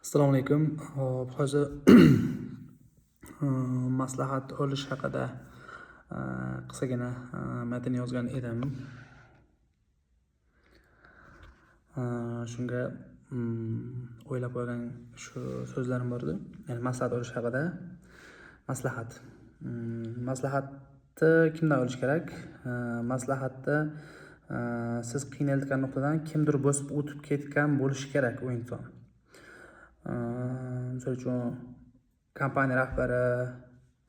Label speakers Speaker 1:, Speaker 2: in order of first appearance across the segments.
Speaker 1: Assalomu alaykum. Hozir maslahat olish haqida qisqagina matn yozgan edim. Shunga o'ylab qo'ygan shu so'zlarim bor edi. Ya'ni maslahat olish haqida. Maslahat. Maslahatni kimdan olish kerak? Maslahatni siz qiynalayotgan nuqtadan kimdir bosib o'tib ketgan bo'lishi kerak u inson. Misol uchun kompaniya rahbari,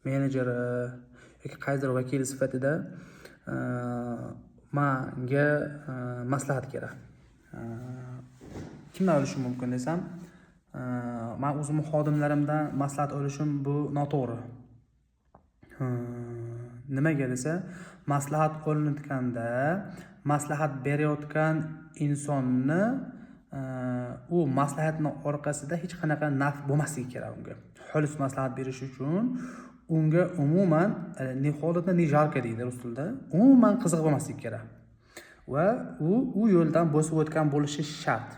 Speaker 1: menejeri yoki qaysidir vakil sifatida menga maslahat kerak. Kimdan olishim mumkin desam, men o'zimning xodimlarimdan maslahat olishim bu noto'g'ri. Nimaga desa, maslahat olinayotganda maslahat berayotgan insonni u maslahatning orqasida hech qanaqa naf bo'lmasligi kerak unga. Xolis maslahat berish uchun unga umuman ne holatda ne jarko deydi rus tilida, umuman qiziq bo'lmasligi kerak. Va u yo'ldan bosib o'tgan bo'lishi shart.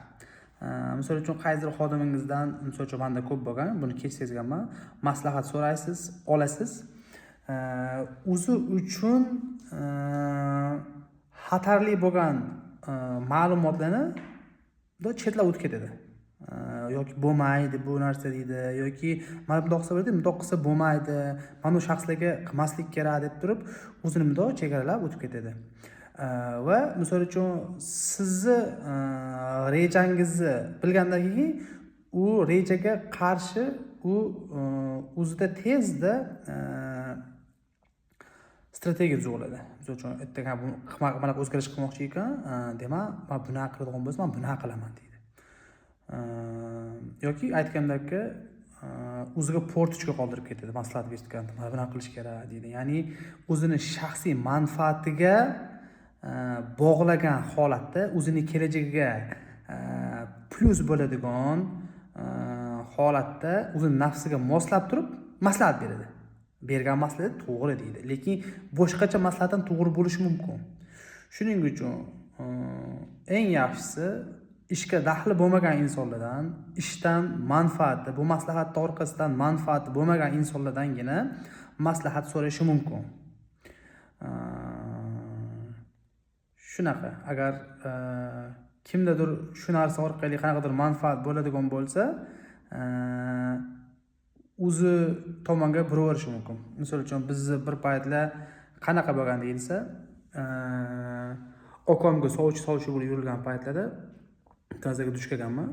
Speaker 1: Misol uchun qaysidir xodimingizdan, misol uchun menda ko'p bo'lgan, buni kech sezganman, maslahat so'raysiz, olasiz. O'zi uchun xatarli bo'lgan ma'lumotlarni chetlab o'tib ketadi. Yoki bo'lmaydi bu narsa deydi, yoki mana bundoq qilsa bo'ladi, bundoq qilsa bo'lmaydi, mana bu shaxslarga qilmaslik kerak deb turib, o'zini bundoq chegaralab o'tib ketadi. Va misol uchun sizni rejangizni bilgandan keyin u rejaga qarshi u o'zida tezda strategiya tuzib oladi. Misol uchun ertaga mana o'zgarish qilmoqchi ekan, demak, men buni qiladigan bo'lsam, men buni qilaman deydi. Yoki aytgandek, o'ziga portichka qoldirib ketadi, maslahat berishgan, mana buni qilish kerak deydi. Ya'ni o'zini shaxsiy manfaatiga bog'lagan holatda o'zining kelajagiga plus bo'ladigan holatda o'zining nafsiga moslab turib maslahat beradi. Bergan maslahat to'g'ri deydi, lekin boshqacha maslahatdan to'g'ri bo'lishi mumkin. Shuning uchun eng yaxshisi ishga daxli bo'lmagan insonlardan, ishdan manfaati, bu maslahat orqasidan manfaati bo'lmagan insonlardangina maslahat so'rashi mumkin. Shunaqa, agar kimdadir shu narsa orqali qanaqadir manfaat bo'ladigan bo'lsa, o'zi tomonga buraverishi mumkin. Misol uchun bizni bir paytlar qanaqa bo'lgan deyilsa, okamga sovchi bo'lib yurilgan paytlarda tazaga duch kelganman.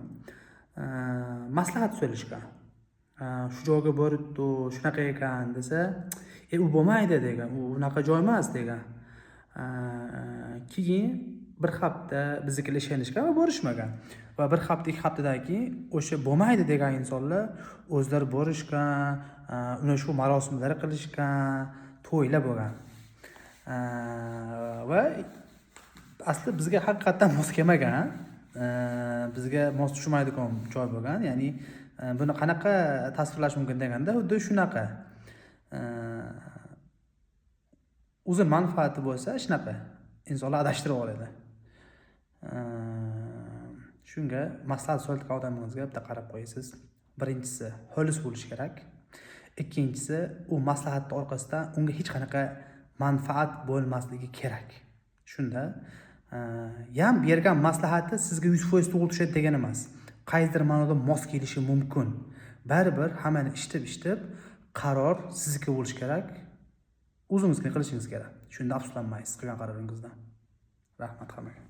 Speaker 1: Maslahat so'rashgan. Shu joyga boribdi, shunaqa ekan desa, u bo'lmaydi degan, u unaqa joy emas degan. Keyin bir hafta biznikilar ishonishgan va borishmagan. Va bir hafta, 2 haftadan keyin o'sha bo'lmaydi degan insonlar o'zlari borishgan, uni shu marosimlar qilishgan, to'ylar bo'lgan. Va asli bizga haqiqatan mos kelmagan, bizga mos tushmaydigan joy bo'lgan. Ya'ni buni qanaqa tasvirlash mumkin deganda, xuddi shunaqa. O'zi manfaati bo'lsa, shunaqa insonlar adashtirib oladi. Shunga maslahat so'rayotgan odamingizga bitta qarab qo'yasiz. Birinchisi, xolis bo'lish kerak. Ikkinchisi, u maslahatning orqasidan unga hech qanaqa manfaat bo'lmasligi kerak. Shunda ham bergan maslahati sizga 100% to'g'ri tushadi degan emas. Qaysidir ma'noda mos kelishi mumkin. Baribir hammani ishtib qaror sizniki bo'lish kerak. O'zingizga qilishingiz kerak. Shunda afsuslanmaysiz qilgan qaroringizdan. Rahmat hammaga.